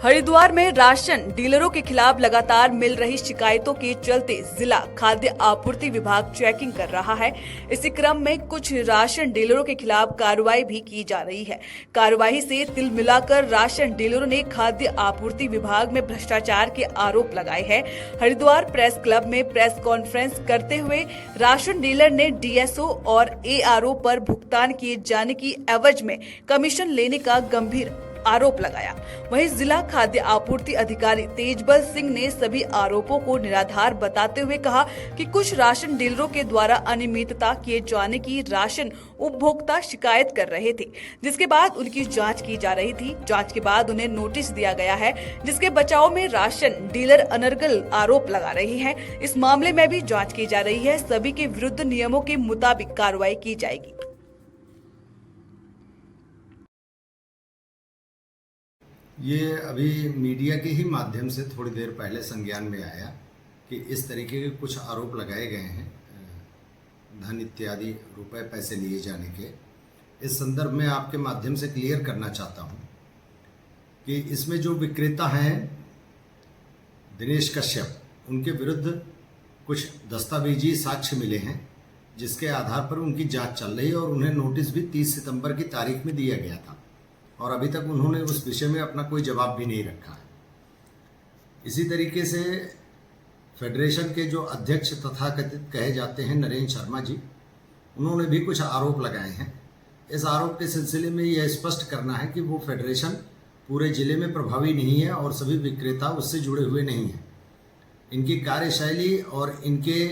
हरिद्वार में राशन डीलरों के खिलाफ लगातार मिल रही शिकायतों के चलते जिला खाद्य आपूर्ति विभाग चेकिंग कर रहा है। इसी क्रम में कुछ राशन डीलरों के खिलाफ कार्रवाई भी की जा रही है। कार्रवाई से तिल मिलाकर राशन डीलरों ने खाद्य आपूर्ति विभाग में भ्रष्टाचार के आरोप लगाए हैं। हरिद्वार प्रेस क्लब में प्रेस कॉन्फ्रेंस करते हुए राशन डीलर ने डीएसओ और एआरओ पर भुगतान किए जाने की एवज में कमीशन लेने का गंभीर आरोप लगाया। वहीं जिला खाद्य आपूर्ति अधिकारी तेजबल सिंह ने सभी आरोपों को निराधार बताते हुए कहा कि कुछ राशन डीलरों के द्वारा अनियमितता किए जाने की राशन उपभोक्ता शिकायत कर रहे थे, जिसके बाद उनकी जांच की जा रही थी। जांच के बाद उन्हें नोटिस दिया गया है, जिसके बचाव में राशन डीलर अनर्गल आरोप लगा रहे हैं। इस मामले में भी जाँच की जा रही है। सभी के विरुद्ध नियमों के मुताबिक कार्रवाई की जाएगी। ये अभी मीडिया के ही माध्यम से थोड़ी देर पहले संज्ञान में आया कि इस तरीके के कुछ आरोप लगाए गए हैं, धन इत्यादि रुपए पैसे लिए जाने के। इस संदर्भ में आपके माध्यम से क्लियर करना चाहता हूं कि इसमें जो विक्रेता हैं दिनेश कश्यप, उनके विरुद्ध कुछ दस्तावेजी साक्ष्य मिले हैं, जिसके आधार पर उनकी जांच चल रही है और उन्हें नोटिस भी 30 सितंबर की तारीख में दिया गया था और अभी तक उन्होंने उस विषय में अपना कोई जवाब भी नहीं रखा है। इसी तरीके से फेडरेशन के जो अध्यक्ष तथाकथित कहे जाते हैं नरेंद्र शर्मा जी, उन्होंने भी कुछ आरोप लगाए हैं। इस आरोप के सिलसिले में यह स्पष्ट करना है कि वो फेडरेशन पूरे जिले में प्रभावी नहीं है और सभी विक्रेता उससे जुड़े हुए नहीं हैं। इनकी कार्यशैली और इनके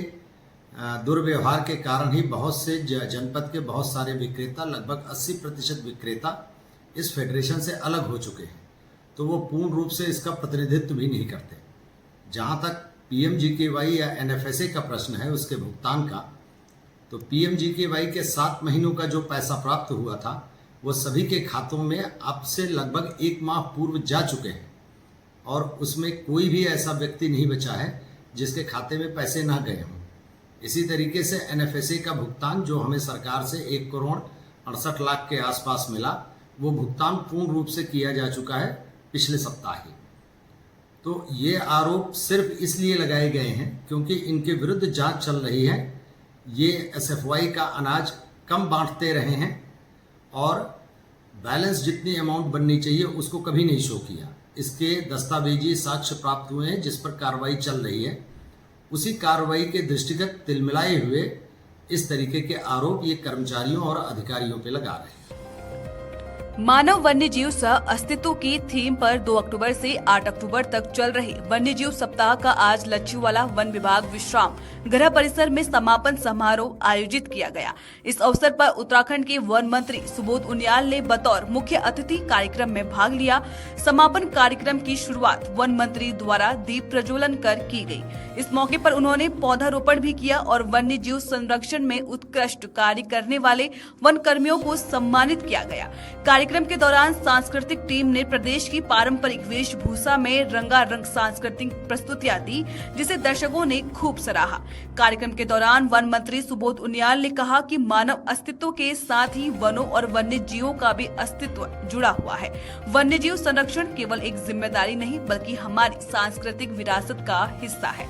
दुर्व्यवहार के कारण ही बहुत से जनपद के बहुत सारे विक्रेता, लगभग 80% विक्रेता इस फेडरेशन से अलग हो चुके हैं, तो वो पूर्ण रूप से इसका प्रतिनिधित्व भी नहीं करते। जहां तक पीएमजीकेवाई या एनएफएसए का प्रश्न है उसके भुगतान का, तो पीएमजीकेवाई के 7 महीनों का जो पैसा प्राप्त हुआ था वो सभी के खातों में अब से लगभग 1 माह पूर्व जा चुके हैं और उसमें कोई भी ऐसा व्यक्ति नहीं बचा है जिसके खाते में पैसे ना गए हों। इसी तरीके से एनएफएसए का भुगतान जो हमें सरकार से 1 करोड़ 68 लाख के आसपास मिला, वो भुगतान पूर्ण रूप से किया जा चुका है पिछले सप्ताह ही। तो ये आरोप सिर्फ इसलिए लगाए गए हैं क्योंकि इनके विरुद्ध जांच चल रही है। ये एसएफवाई का अनाज कम बांटते रहे हैं और बैलेंस जितनी अमाउंट बननी चाहिए उसको कभी नहीं शो किया। इसके दस्तावेजी साक्ष्य प्राप्त हुए हैं जिस पर कार्रवाई चल रही है। उसी कार्रवाई के दृष्टिगत तिलमिलाए हुए इस तरीके के आरोप ये कर्मचारियों और अधिकारियों पे लगा रहे हैं। मानव वन्य जीव सह अस्तित्व की थीम पर 2 अक्टूबर से 8 अक्टूबर तक चल रहे वन्य जीव सप्ताह का आज लच्छीवाला वन विभाग विश्राम गृह परिसर में समापन समारोह आयोजित किया गया। इस अवसर पर उत्तराखंड के वन मंत्री सुबोध उनियाल ने बतौर मुख्य अतिथि कार्यक्रम में भाग लिया। समापन कार्यक्रम की शुरुआत वन मंत्री द्वारा दीप प्रज्वलन कर की गई। इस मौके पर उन्होंने पौधारोपण भी किया और वन्य जीव संरक्षण में उत्कृष्ट कार्य करने वाले वन कर्मियों को सम्मानित किया गया। कार्यक्रम के दौरान सांस्कृतिक टीम ने प्रदेश की पारंपरिक वेशभूषा में रंगारंग सांस्कृतिक प्रस्तुतियां दी, जिसे दर्शकों ने खूब सराहा। कार्यक्रम के दौरान वन मंत्री सुबोध उनियाल ने कहा कि मानव अस्तित्व के साथ ही वनों और वन्य जीवों का भी अस्तित्व जुड़ा हुआ है। वन्य जीव संरक्षण केवल एक जिम्मेदारी नहीं बल्कि हमारी सांस्कृतिक विरासत का हिस्सा है।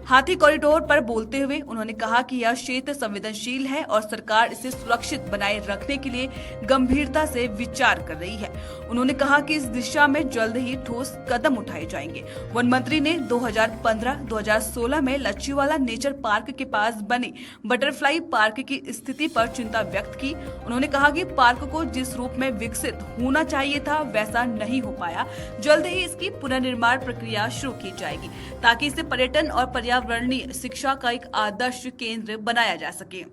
हाथी कॉरिडोर पर बोलते हुए उन्होंने कहा कि यह क्षेत्र संवेदनशील है और सरकार इसे सुरक्षित बनाए रखने के लिए गंभीरता से विचार कर रही है। उन्होंने कहा कि इस दिशा में जल्द ही ठोस कदम उठाए जाएंगे। वन मंत्री ने 2015-2016 में लच्छीवाला नेचर पार्क के पास बने बटरफ्लाई पार्क की स्थिति पर चिंता व्यक्त की। उन्होंने कहा कि पार्क को जिस रूप में विकसित होना चाहिए था वैसा नहीं हो पाया। जल्द ही इसकी पुनर्निर्माण प्रक्रिया शुरू की जाएगी ताकि इसे पर्यटन और पर्यावरणीय शिक्षा का एक आदर्श केंद्र बनाया जा सके।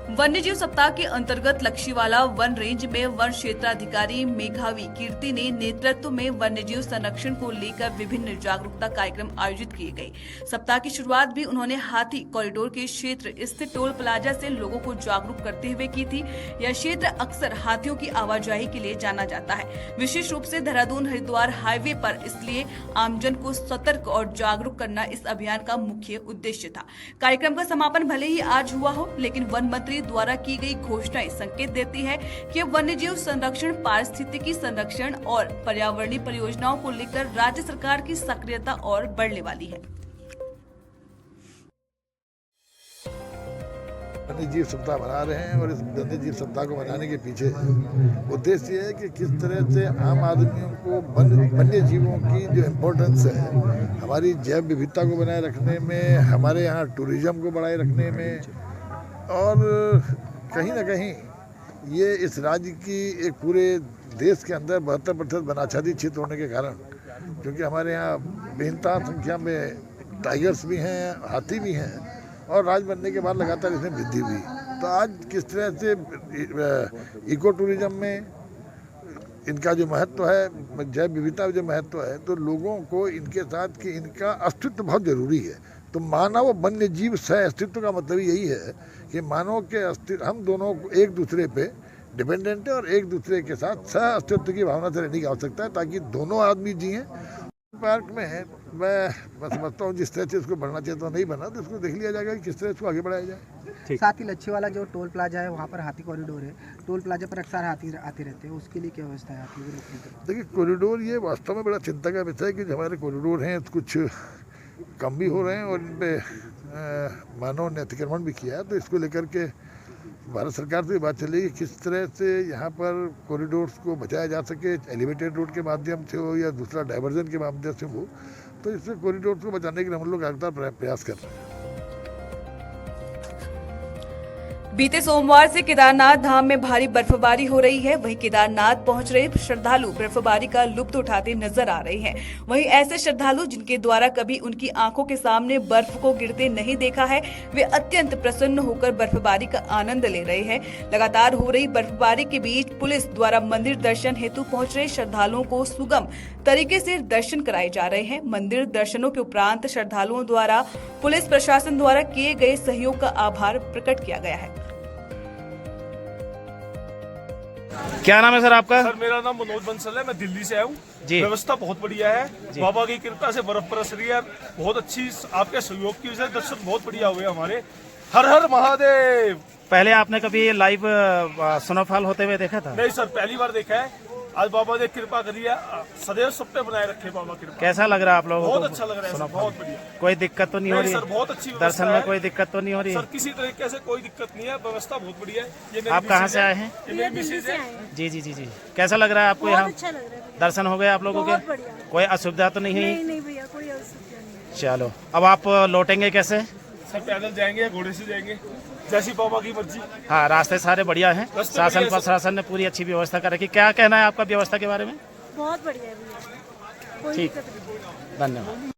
वन्यजीव सप्ताह के अंतर्गत लच्छीवाला वन रेंज में वन क्षेत्राधिकारी मेघावी कीर्ति ने नेतृत्व में वन्यजीव संरक्षण को लेकर विभिन्न जागरूकता कार्यक्रम आयोजित किए गए। सप्ताह की शुरुआत भी उन्होंने हाथी कॉरिडोर के क्षेत्र स्थित टोल प्लाजा से लोगों को जागरूक करते हुए की थी। यह क्षेत्र अक्सर हाथियों की आवाजाही के लिए जाना जाता है, विशेष रूप से देहरादून हरिद्वार हाईवे पर, इसलिए आमजन को सतर्क और जागरूक करना इस अभियान का मुख्य उद्देश्य था। कार्यक्रम का समापन भले ही आज हुआ हो, लेकिन वन मंत्री मुख्यमंत्री द्वारा की गई घोषणाएं संकेत देती है कि अब वन्यजीव संरक्षण, पारिस्थितिकी संरक्षण और पर्यावरणीय परियोजनाओं को लेकर राज्य सरकार की सक्रियता और बढ़ने वाली है। वन्य जीव सप्ताह मना रहे हैं और इस वन्य जीव सप्ताह को मनाने के पीछे उद्देश्य ये है कि किस तरह से आम आदमियों को वन्य जीवों की जो इम्पोर्टेंस है हमारी जैव विविधता को बनाए रखने में, हमारे यहाँ टूरिज्म को बढ़ाए रखने में, और कहीं ना कहीं ये इस राज्य की एक पूरे देश के अंदर 72% वनाच्छादित क्षेत्र होने के कारण, क्योंकि हमारे यहाँ बेनता संख्या में टाइगर्स भी हैं, हाथी भी हैं, और राज बनने के बाद लगातार इसमें वृद्धि हुई। तो आज किस तरह से इको टूरिज्म में इनका जो महत्व है, जैव विविधता जो महत्व है, तो लोगों को इनके साथ कि इनका अस्तित्व बहुत जरूरी है। तो मानव वन्य जीव सह अस्तित्व का मतलब यही है कि मानव के अस्तित्व, हम दोनों एक दूसरे पे डिपेंडेंट है और एक दूसरे के साथ सह अस्तित्व की भावना से रहने की आवश्यकता है, ताकि दोनों आदमी जिए। पार्क में मैं समझता हूँ जिस तरह से इसको बढ़ना चाहिए तो नहीं बना, तो इसको देख लिया जाएगा कि किस तरह इसको आगे बढ़ाया जाए। साथ ही लच्छीवाला जो टोल प्लाजा है वहाँ पर हाथी कॉरिडोर है, टोल प्लाजा पर अक्सर हाथी आते रहते हैं, उसके लिए क्या व्यवस्था है हाथी को रोकने की? देखिए, कॉरिडोर ये वास्तव में बड़ा चिंता का विषय है कि जो हमारे कॉरिडोर हैं कुछ कम भी हो रहे हैं और इन पर मानव ने अतिक्रमण भी किया है। तो इसको लेकर के भारत सरकार से बात चलेगी किस तरह से यहाँ पर कॉरिडोर्स को बचाया जा सके, एलिवेटेड रोड के माध्यम से हो या दूसरा डाइवर्जन के माध्यम से हो। तो इसमें कॉरिडोर्स को बचाने के लिए हम लोग लगातार प्रयास कर रहे हैं। बीते सोमवार से केदारनाथ धाम में भारी बर्फबारी हो रही है। वहीं केदारनाथ पहुंच रहे श्रद्धालु बर्फबारी का लुत्फ उठाते नजर आ रहे हैं। वहीं ऐसे श्रद्धालु जिनके द्वारा कभी उनकी आंखों के सामने बर्फ को गिरते नहीं देखा है, वे अत्यंत प्रसन्न होकर बर्फबारी का आनंद ले रहे हैं। लगातार हो रही बर्फबारी के बीच पुलिस द्वारा मंदिर दर्शन हेतु पहुंच रहे श्रद्धालुओं को सुगम तरीके से दर्शन कराए जा रहे हैं। मंदिर दर्शनों के उपरांत श्रद्धालुओं द्वारा पुलिस प्रशासन द्वारा किए गए सहयोग का आभार प्रकट किया गया है। क्या नाम है सर आपका? सर मेरा नाम मनोज बंसल है, मैं दिल्ली से आया हूँ जी। व्यवस्था बहुत बढ़िया है, बाबा की कृपा से बर्फ बरस रही है, बहुत अच्छी आपके सहयोग की वजह से दर्शन बहुत बढ़िया हुए हमारे। हर हर महादेव। पहले आपने कभी लाइव स्नोफॉल होते हुए देखा था? नहीं सर, पहली बार देखा है। आज बाबा ने कृपा करी है, सदैव सब पे बनाए रखे बाबा कृपा। कैसा लग रहा है आप लोगों को? बहुत अच्छा लग रहा है सर, बहुत बढ़िया। कोई दिक्कत तो नहीं हो रही सर? बहुत अच्छी दर्शन में कोई दिक्कत तो नहीं हो रही सर? किसी तरीके से कोई दिक्कत नहीं है, व्यवस्था बहुत बढ़िया है। ये मेरी आप कहाँ से आए हैं? ये मेरी मिसेज है। जी जी जी जी। कैसा लग रहा है आपको यहाँ? अच्छा लग रहा है। दर्शन हो गए आप लोगों के? कोई असुविधा तो नहीं हुई? नहीं भैया, कोई असुविधा नहीं। चलो, अब आप लौटेंगे कैसे? सर पैदल जाएंगे, घोड़े से जाएंगे, जैसी बाबा की मर्जी। हाँ, रास्ते सारे बढ़िया हैं। शासन प्रशासन ने पूरी अच्छी व्यवस्था कर रखी। क्या कहना है आपका व्यवस्था के बारे में? बहुत बढ़िया है भैया, कोई ठीक, दिक्कत नहीं। धन्यवाद।